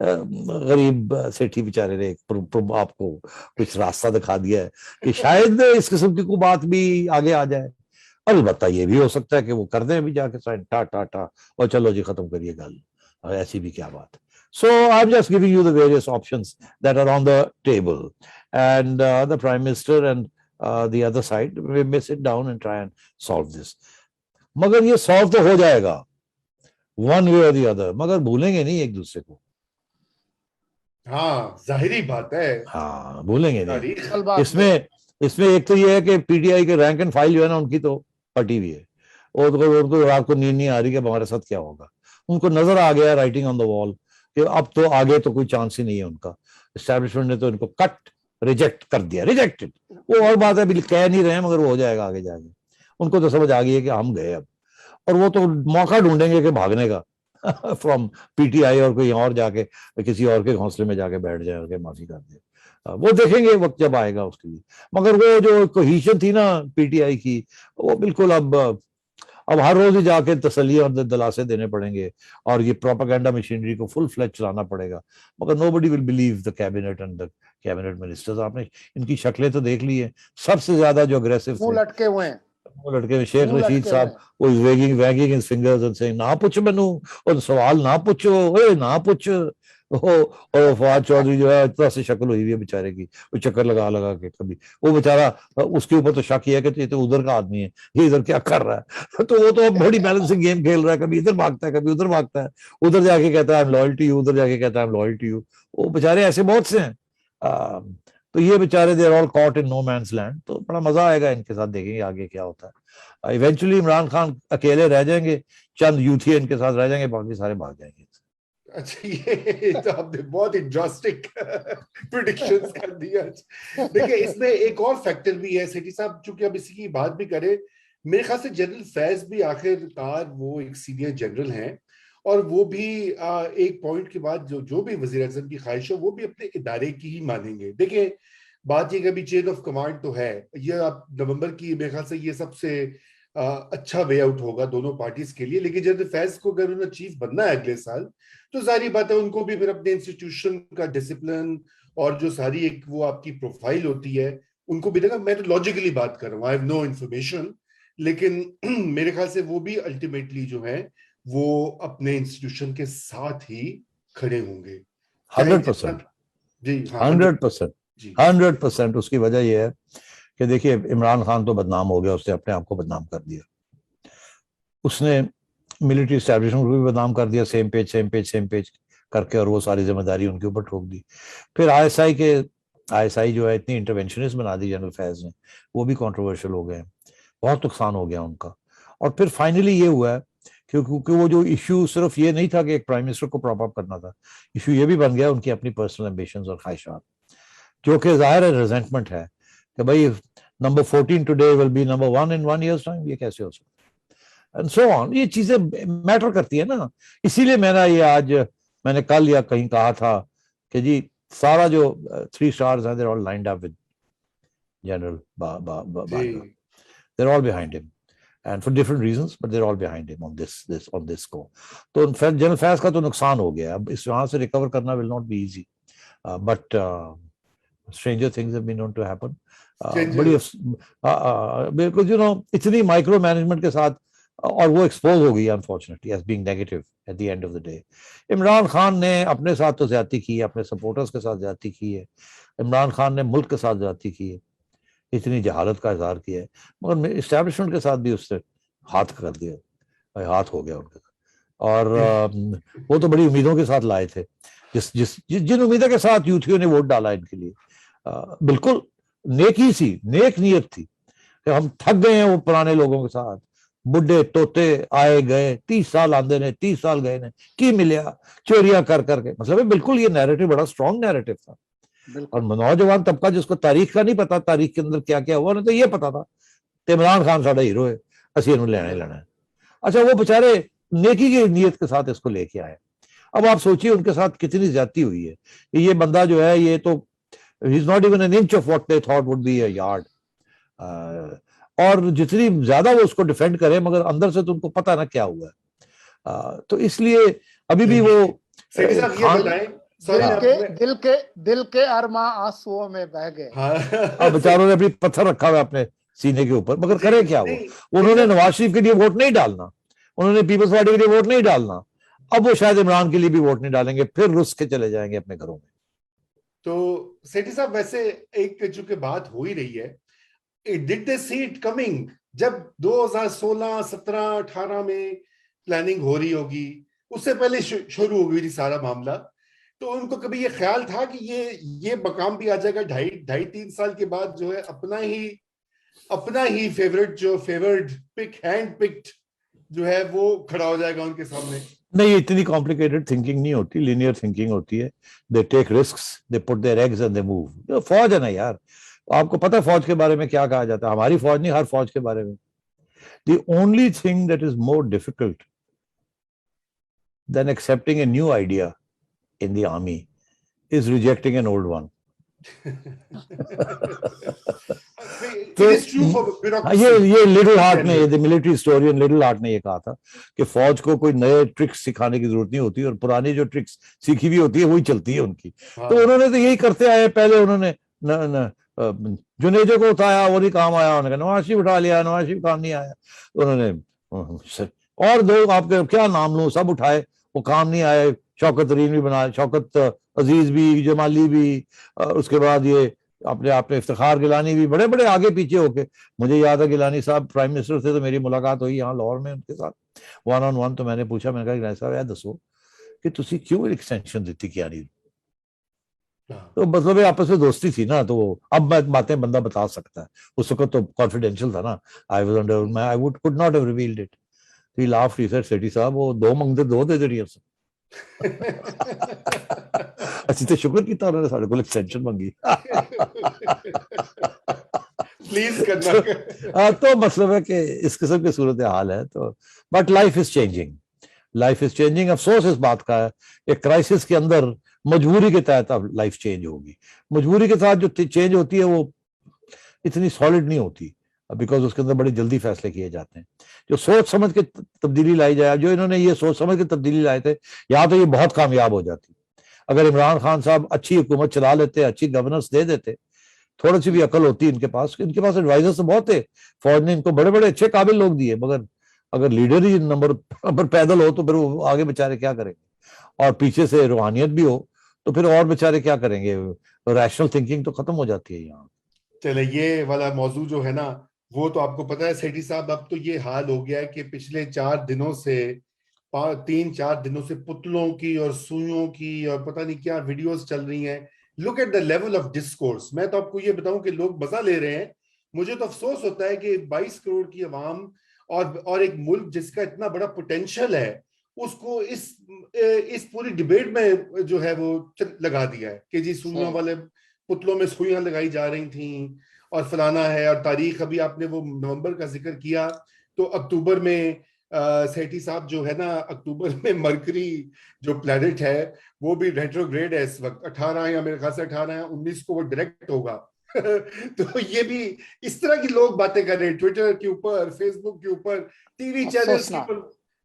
غریب سیٹھی بیچارے نے آپ کو کچھ راستہ دکھا دیا ہے کہ شاید اس قسم کی کوئی بات بھی آگے آ جائے. البتہ یہ بھی ہو سکتا ہے کہ وہ کر دیں ابھی جا کے سائن ٹا ٹا ٹا اور چلو جی ختم کریے گل, ایسی بھی کیا بات. So I'm just giving you the various options that are on the table, and the Prime Minister and the other side may sit down and try and solve this. مگر یہ solve تو ہو جائے گا one way or the other, مگر بھولیں گے نہیں ایک دوسرے کو. ہاں ظاہری بات ہے, ہاں بھولیں گے نہیں. اس میں ایک تو یہ ہے کہ پی ٹی آئی کے رینک اینڈ فائل جو ہے نا ان کی تو پٹی ہوئی ہے, اور ان کو رات کو نیند نہیں آ رہی کہ ہمارے ساتھ کیا ہوگا. ان کو نظر آ گیا رائٹنگ آن دا وال کہ اب تو آگے تو کوئی چانس ہی نہیں ہے ان کا. اسٹیبلشمنٹ نے تو ان کو کٹ ریجیکٹ کر دیا, ریجیکٹڈ. وہ اور بات ہے ابھی کہہ نہیں رہے ہیں مگر وہ ہو جائے گا آگے جا کے. ان کو تو سمجھ آ گئی ہے کہ ہم گئے اب, اور وہ تو موقع ڈھونڈیں گے کہ بھاگنے کا فرام پی ٹی آئی, اور کوئی اور جا کے کسی اور کے گھونسلے میں جا کے بیٹھ جائے اور کہ معافی کر دے. وہ دیکھیں گے وقت جب آئے گا اس کے لیے. مگر وہ جو کوہیشن تھی نا پی ٹی آئی کی, وہ بالکل اب ہر روز ہی جا کے تسلی اور دلاسے دینے پڑیں گے, اور یہ پروپیگنڈا مشینری کو فل فلیج چلانا پڑے گا. مگر nobody will believe the cabinet and the cabinet ministers. آپ نے ان کی شکلیں تو دیکھ لی ہیں, سب سے زیادہ جو اگریسو تھے لٹکے ہوئے ہیں, وہ لڑکے میں شیخ رشید صاحب, وہ wagging his fingers and saying نہ پوچھ مینوں, اور سوال نہ پوچھو, اے نہ پوچھ. اور فواد چودھری جو ہے اتنا سے شکل ہوئی ہوئی ہے بیچارے کی, وہ چکر لگا لگا کے کبھی وہ بیچارہ, اس کے اوپر تو شک یہ ہے کہ یہ تو ادھر کا آدمی ہے, یہ ادھر کیا کر رہا ہے. تو وہ تو بڑی بیلنسنگ گیم کھیل رہا ہے, کبھی ادھر بھاگتا ہے کبھی ادھر بھاگتا ہے, ادھر جا کے کہتا ہے I'm loyal to you, ادھر جا کے کہتا ہے I'm loyal to you. وہ بیچارے ایسے بہت سے ہیں. تو یہ بیچارے they are all caught in no man's land. تو بڑا مزہ آئے گا ان کے ساتھ, دیکھیں گے آگے کیا ہوتا ہے. ایونچولی عمران خان اکیلے رہ جائیں گے, چند یوتھی ان کے ساتھ رہ جائیں گے, باقی سارے بھاگ جائیں گے. اچھا یہ تو آپ نے بہت انٹرسٹنگ پریڈکشنز کر دیا. دیکھیں اس میں ایک اور فیکٹر بھی ہے سیٹھی صاحب, چونکہ اب اسی کی بات بھی کریں, میرے خیال سے جنرل فیض بھی آخر کار وہ ایک سینئر جنرل ہیں, اور وہ بھی ایک پوائنٹ کے بعد جو بھی وزیر اعظم کی خواہش ہو وہ بھی اپنے ادارے کی ہی مانیں گے. دیکھیں بات یہ کہ ابھی چین آف کمانڈ تو ہے, یہ آپ نومبر کی میرے خیال سے یہ سب سے اچھا وے آؤٹ ہوگا دونوں پارٹیز کے لیے. لیکن جنرل فیض کو اگر انہیں چیف بننا ہے اگلے سال, تو ظاہری بات ہے ان کو بھی پھر اپنے انسٹیٹیوشن کا ڈسپلن اور جو ساری ایک وہ آپ کی پروفائل ہوتی ہے ان کو بھی دیکھا. میں تو لاجیکلی بات کر رہا ہوں, آئی ہیو نو انفارمیشن, لیکن میرے خیال سے وہ بھی الٹیمیٹلی جو ہے وہ اپنے انسٹیٹیوشن کے ساتھ ہی کھڑے ہوں گے 100%. جی 100%. اس کی وجہ یہ ہے کہ دیکھیے عمران خان تو بدنام ہو گیا, اس نے اپنے آپ کو بدنام کر دیا, اس نے ملٹری اسٹیبلشمنٹ کو بھی بدنام کر دیا, سیم پیج کر کے, اور وہ ساری ذمہ داری ان کے اوپر ٹھوک دی. پھر آئی ایس آئی جو ہے اتنی انٹروینشنسٹ بنا دی جنرل فیض نے, وہ بھی کنٹروورشل ہو گئے ہیں, بہت نقصان ہو گیا ان کا. اور پھر فائنلی یہ ہوا ہے کیونکہ وہ جو ایشو صرف یہ نہیں تھا کہ ایک پرائم منسٹر کو پراپ اپ کرنا تھا, ایشو یہ بھی بن گیا ان کی اپنی پرسنل ایمبیشنز اور خواہشات, جو کہ ظاہر ہے ریزنٹمنٹ ہے کہ بھائی number 14 today will be number 1 in 1 year's time, یہ کیسے ہو سکتا ہے, اینڈ سو آن. یہ چیزیں میٹر کرتی ہے نا. اسی لیے میں نے کل یا کہیں کہا تھا کہ جی سارا جو 3 stars ہیں they're all lined up with General Bajwa. They're all behind him, and for different reasons, but they're all behind him on this go. تو جنرل فیض کا تو نقصان ہو گیا, اب اس وہاں سے ریکور کرنا will not be easy, but stranger things have been known to happen. بڑی بالکل اتنی مائکرو مینجمنٹ کے ساتھ, اور وہ ایکسپوز ہو گئی unfortunately as being negative at the end of the day. Imran Khan نے اپنے ساتھ تو زیادتی کی ہے, اپنے سپورٹرز کے ساتھ زیادتی کی ہے, عمران خان نے ملک کے ساتھ زیادتی کی ہے, اتنی جہالت کا اظہار کیا ہے, مگر اسٹیبلشمنٹ کے ساتھ بھی اس سے ہاتھ کر دیا, ہاتھ ہو گیا ان کے ساتھ. اور وہ تو بڑی امیدوں کے ساتھ لائے تھے, جن امیدوں کے ساتھ یوتھیوں نے ووٹ ڈالا ان کے لیے, بالکل نیکی سی, نیک نیت تھی کہ ہم تھک گئے ہیں وہ پرانے لوگوں کے ساتھ, بڈھے توتے آئے گئے, 30 سال آندے نے 30 سال گئے نے, کی ملیا چوریاں کر کے. مطلب بالکل یہ نیریٹو بڑا اسٹرانگ نیریٹو تھا. اور نوجوان طبقہ جس کو تاریخ کا نہیں پتا, تاریخ کے اندر کیا کیا ہوا, انہیں تو یہ پتا تھا کہ عمران خان ساڈا ہیرو ہے, اسی انہوں لینا ہی لینا ہے. اچھا وہ بےچارے نیکی کی نیت کے ساتھ اس کو لے کے آئے. اب آپ سوچیے ان کے ساتھ کتنی زیادتی ہوئی ہے. یہ بندہ جو ہے یہ تو he's not even an inch of what they thought would be a yard. اور جتنی زیادہ وہ اس کو ڈیفینڈ کرے, مگر اندر سے تو ان کو پتہ نہ کیا ہوا ہے. تو اس لیے ابھی بھی وہ دل کے ارماں آنسوؤں میں بہ گئے. اب بیچاروں نے اپنی پتھر رکھا ہوا اپنے سینے کے اوپر, مگر کرے کیا وہ, انہوں نے نواز شریف کے لیے ووٹ نہیں ڈالنا, انہوں نے پیپلز پارٹی کے لیے ووٹ نہیں ڈالنا, اب وہ شاید عمران کے لیے بھی ووٹ نہیں ڈالیں گے, پھر رس کے چلے جائیں گے اپنے گھروں میں. تو سیٹھی صاحب ویسے ایک چونکہ بات ہو ہی رہی ہے, ڈڈ دے سی اٹ کمنگ؟ جب 2016 17 18 میں پلاننگ ہو رہی ہوگی, اس سے پہلے شروع ہو گئی تھی سارا معاملہ, تو ان کو کبھی یہ خیال تھا کہ یہ مقام بھی آ جائے گا 2.5-3 سال کے بعد جو ہے اپنا ہی فیورٹ پک ہینڈ پکڈ جو ہے وہ کھڑا ہو جائے گا ان کے سامنے؟ نہیں, اتنی کمپلیکیٹڈ تھنکنگ نہیں ہوتی, لینئر تھنکنگ ہوتی ہے. They take risks, they put their eggs and they move. فوج ہے نا یار, آپ کو پتہ فوج کے بارے میں کیا کہا جاتا ہے, ہماری فوج نہیں, ہر فوج کے بارے میں. The only thing that is more difficult than accepting a new idea in the army is rejecting an old one. یہ لٹل ہارٹ نے, ملٹری ہسٹورین لٹل ہارٹ نے یہ کہا تھا کہ فوج کو کوئی نئے ٹرکس سکھانے کی ضرورت نہیں ہوتی, اور پرانی جو ٹرکس سیکھی ہوئی ہوتی ہے وہی چلتی ہے ان کی. تو انہوں نے تو یہی کرتے آئے, پہلے انہوں نے جنیجو کو اٹھایا, وہ نہیں کام آیا, انہوں نے نواز شریف اٹھا لیا, نواز شریف کام نہیں آیا, انہوں نے اور دو آپ کے کیا نام لوں, سب اٹھائے, وہ کام نہیں آئے. شوکت ترین بھی بنا, شوکت عزیز بھی, جمالی بھی, اس کے بعد یہ اپنے افتخار گیلانی بھی, بڑے بڑے آگے پیچھے ہو کے. مجھے یاد ہے گیلانی صاحب پرائم منسٹر تھے تو میری ملاقات ہوئی یہاں لاہور میں ان کے ساتھ 1-on-1. تو میں نے پوچھا, میں نے کہا گیلانی صاحب یار دسو کہ تسی کیوں ایکسٹینشن دیتی کیا نہیں؟ تو مطلب آپس میں دوستی تھی نا, تو اب باتیں بندہ بتا سکتا ہے, اس وقت تو کانفیڈینشیل تھا نا. I could not have revealed it. He laughed, he said, Sethi صاحب وہ 2 منگتے 2 دے دے. اچھی تو شکر کیتا انہوں نے سارے کو ایکسٹینشن منگی. پلیز کرنا. تو مطلب ہے کہ اس قسم کی صورتحال ہے. تو بٹ لائف از چینجنگ. افسوس اس بات کا ہے, ایک کرائسس کے اندر مجبوری کے تحت اب لائف چینج ہوگی. مجبوری کے ساتھ جو چینج ہوتی ہے وہ اتنی سالڈ نہیں ہوتی, بیکاز اس کے اندر بڑی جلدی فیصلے کیے جاتے ہیں. جو سوچ سمجھ کے تبدیلی لائی جائے, جو انہوں نے یہ سوچ سمجھ کے تبدیلی لائے تھے, یا تو یہ بہت کامیاب ہو جاتی. اگر عمران خان صاحب اچھی حکومت چلا لیتے, اچھی گورننس دے دیتے, تھوڑی سی بھی عقل ہوتی ان کے پاس ایڈوائزر تو بہت تھے, فوج نے ان کو بڑے بڑے اچھے قابل لوگ دیے, مگر اگر لیڈر ہی نمبر پر پیدل ہو تو پھر وہ آگے بیچارے کیا کریں گے, اور پیچھے سے روحانیت بھی ہو تو پھر اور بیچارے کیا کریں گے. ریشنل تھنکنگ تو ختم ہو جاتی ہے یہاں. چلے یہ والا موضوع جو ہے نا, وہ تو آپ کو پتا ہے سیٹھی صاحب, اب تو یہ حال ہو گیا ہے کہ پچھلے 4 دنوں سے 3-4 دنوں سے پتلوں کی اور سوئیوں کی اور پتہ نہیں کیا ویڈیوز چل رہی ہیں. Look at the level of discourse. میں تو آپ کو یہ بتاؤں کہ لوگ مزہ لے رہے ہیں. مجھے تو افسوس ہوتا ہے کہ 22 کروڑ کی عوام اور ایک ملک جس کا اتنا بڑا پوٹینشل ہے, اس کو اس پوری ڈیبیٹ میں جو ہے وہ لگا دیا ہے کہ جی سوئیوں والے پتلوں میں سوئیاں لگائی جا رہی تھیں اور فلانا ہے. اور تاریخ ابھی آپ نے وہ نومبر کا ذکر کیا, تو اکتوبر میں سیٹھی صاحب جو ہے نا, اکتوبر میں مرکری جو پلانٹ ہے وہ بھی ریٹروگریڈ ہے اس وقت. 18 یا میرے خیال سے 18 یا 19 کو وہ ڈائریکٹ ہوگا. تو یہ بھی اس طرح کی لوگ باتیں کر رہے ہیں ٹویٹر کے اوپر, فیس بک کے اوپر, ٹی وی چینلز کے اوپر.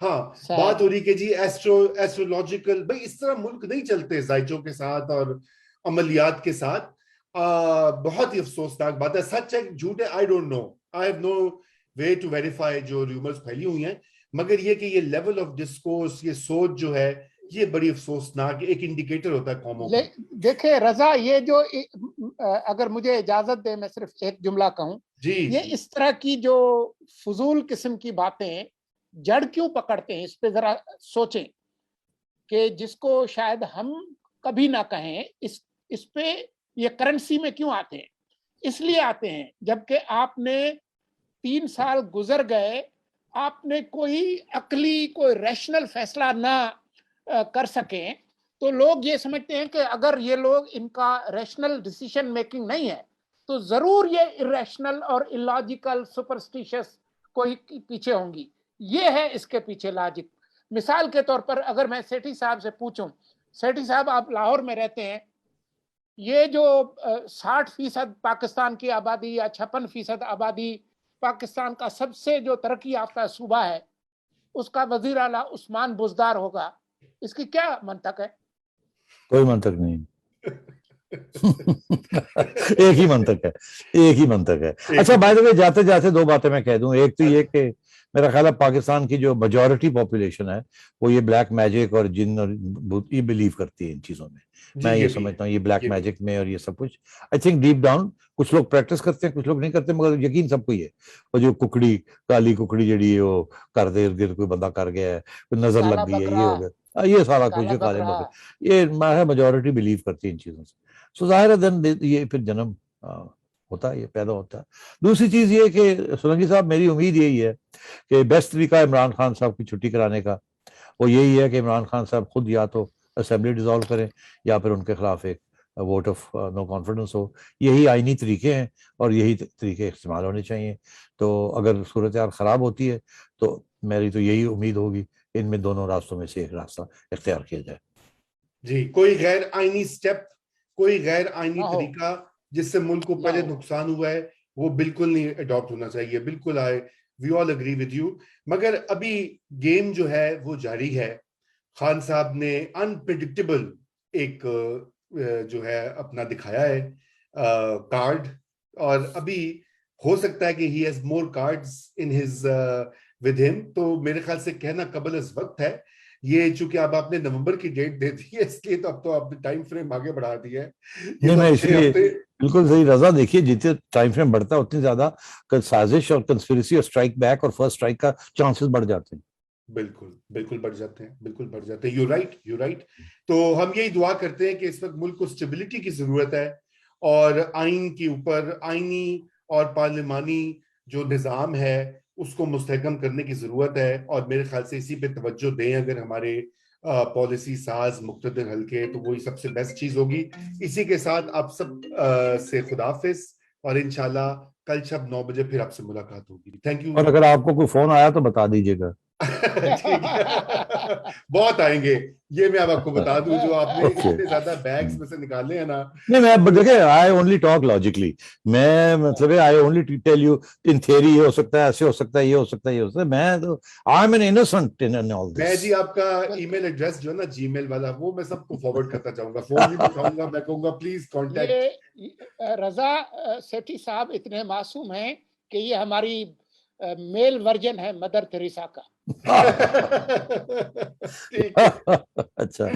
ہاں, بات ہو رہی کہ جی ایسٹرولوجیکل. بھائی اس طرح ملک نہیں چلتے ذائچوں کے ساتھ اور عملیات کے ساتھ. بہت ہی افسوسناک بات ہے. سچ ہے جھوٹ ہے, I don't know. I have no way to verify جو ریومرز پھیلی ہوئی ہیں, مگر یہ کہ یہ لیول آف ڈسکورس, یہ سوچ جو ہے, یہ بڑی افسوسناک ایک انڈیکیٹر ہوتا ہے قوموں کا. دیکھیں رضا, یہ جو اگر مجھے اجازت دے میں صرف ایک جملہ کہوں, یہ اس طرح کی جو فضول قسم کی باتیں جڑ کیوں پکڑتے ہیں, اس پہ ذرا سوچیں کہ جس کو شاید ہم کبھی نہ کہیں, اس پہ یہ کرنسی میں کیوں آتے ہیں. اس لیے آتے ہیں جبکہ آپ نے 3 سال گزر گئے, آپ نے کوئی عقلی کوئی ریشنل فیصلہ نہ کر سکیں, تو لوگ یہ سمجھتے ہیں کہ اگر یہ لوگ, ان کا ریشنل ڈیسیشن میکنگ نہیں ہے تو ضرور یہ irrational اور illogical superstitious کوئی پیچھے ہوں گی. یہ ہے اس کے پیچھے لاجک. مثال کے طور پر اگر میں سیٹھی صاحب سے پوچھوں, سیٹھی صاحب آپ لاہور میں رہتے ہیں, یہ جو 60% پاکستان کی آبادی یا 56% آبادی پاکستان کا سب سے جو ترقی یافتہ صوبہ ہے, اس کا وزیر اعلیٰ عثمان بزدار ہوگا, اس کی کیا منطق ہے؟ کوئی منطق نہیں ایک ہی منطق ہے. اچھا بائی دا وے جاتے جاتے دو باتیں میں کہہ دوں. ایک تو یہ کہ میرا خیال ہے پاکستان کی جو میجورٹی پاپولیشن ہے وہ یہ بلیک میجک اور جن اور یہ بلیو کرتی ہے ان چیزوں میں. میں یہ سمجھتا ہوں یہ بلیک میجک میں اور یہ سب کچھ آئی تھنک ڈیپ ڈاؤن کچھ لوگ پریکٹس کرتے ہیں کچھ لوگ نہیں کرتے, مگر یقین سب کو ہی ہے. اور جو ککڑی کالی ککڑی جڑی ہے وہ کر دے ارد گرد کوئی بندہ کر گیا ہے, کوئی نظر لگ گئی ہے, یہ ہو گیا, یہ سارا کچھ کالے بکرے, یہ میجورٹی بلیو کرتی ہے ان چیزوں سے. سو ظاہر ہے دن یہ پھر جنم ہوتا ہے, یہ پیدا ہوتا ہے. دوسری چیز یہ کہ سولنگی صاحب میری امید یہی ہے کہ بیسٹ طریقہ عمران خان صاحب کی چھٹی کرانے کا وہ یہی ہے کہ عمران خان صاحب خود یا تو اسمبلی ڈیزالو کریں یا پھر ان کے خلاف ایک ووٹ آف نو کانفیڈنس ہو. یہی آئینی طریقے ہیں اور یہی طریقے استعمال ہونے چاہیے. تو اگر صورتحال خراب ہوتی ہے تو میری تو یہی امید ہوگی کہ ان میں دونوں راستوں میں سے ایک راستہ اختیار کیا جائے. جی, کوئی غیر آئینی سٹیپ, کوئی غیر آئینی طریقہ جس سے ملک کو پہلے نقصان ہوا ہے وہ بالکل نہیں اڈاپٹ ہونا چاہیے. بالکل وی آل اگری ود یو. مگر ابھی گیم جو ہے وہ جاری ہے. خان صاحب نے انپریڈکٹیبل ایک جو ہے اپنا دکھایا ہے کارڈ, اور ابھی ہو سکتا ہے کہ he has more cards in his with ہم. تو میرے خیال سے کہنا قبل از وقت ہے یہ, چونکہ اب آپ نے نومبر کی ڈیٹ دے دی ہے اس لیے تو اب تو آپ نے ٹائم فریم آگے بڑھا دیا ہے. نہیں میں اس لیے بالکل صحیح رضا, دیکھیے جتنے ٹائم فریم بڑھتا ہے اتنی زیادہ سازش اور کنسپریسی اور اسٹرائک بیک اور فرسٹ اسٹرائک کا چانسز بڑھ جاتے ہیں. بالکل بڑھ جاتے ہیں. You right. تو ہم یہی دعا کرتے ہیں کہ اس وقت ملک کو اسٹیبلٹی کی ضرورت ہے اور آئین کے اوپر آئینی اور پارلیمانی جو نظام ہے اس کو مستحکم کرنے کی ضرورت ہے, اور میرے خیال سے اسی پہ توجہ دیں اگر ہمارے پالیسی ساز مقتدر حلقے, تو وہی سب سے بیسٹ چیز ہوگی. اسی کے ساتھ آپ سب سے خداحافظ, اور انشاءاللہ کل شب 9 بجے پھر آپ سے ملاقات ہوگی. Thank you. اور اگر آپ کو کوئی فون آیا تو بتا دیجیے گا. بہت آئیں گے, یہ میں اب آپ کو بتا دوں, جو آپ نے اتنے زیادہ بیگز میں سے نکالے ہیں نا. نہیں میں دیکھیں آئی اونلی ٹاک لاجیکلی, میں مطلب I only tell you in theory, یہ ہو سکتا ہے ایسے ہو سکتا ہے, یہ ہو سکتا ہے, یہ ہو سکتا ہے. میں تو آئی ایم این انوسنٹ ان آل دس. میں جی آپ کا ای میل ایڈریس جو ہے نا جی میل والا, وہ میں سب کو فارورڈ کرتا جاؤں گا. فون بھی اٹھاؤں گا, میں کہوں گا پلیز کانٹیکٹ. رضا سیٹھی صاحب اتنے معصوم ہیں کہ یہ ہماری میل ورژن ہے مدر تریسا کا. اچھا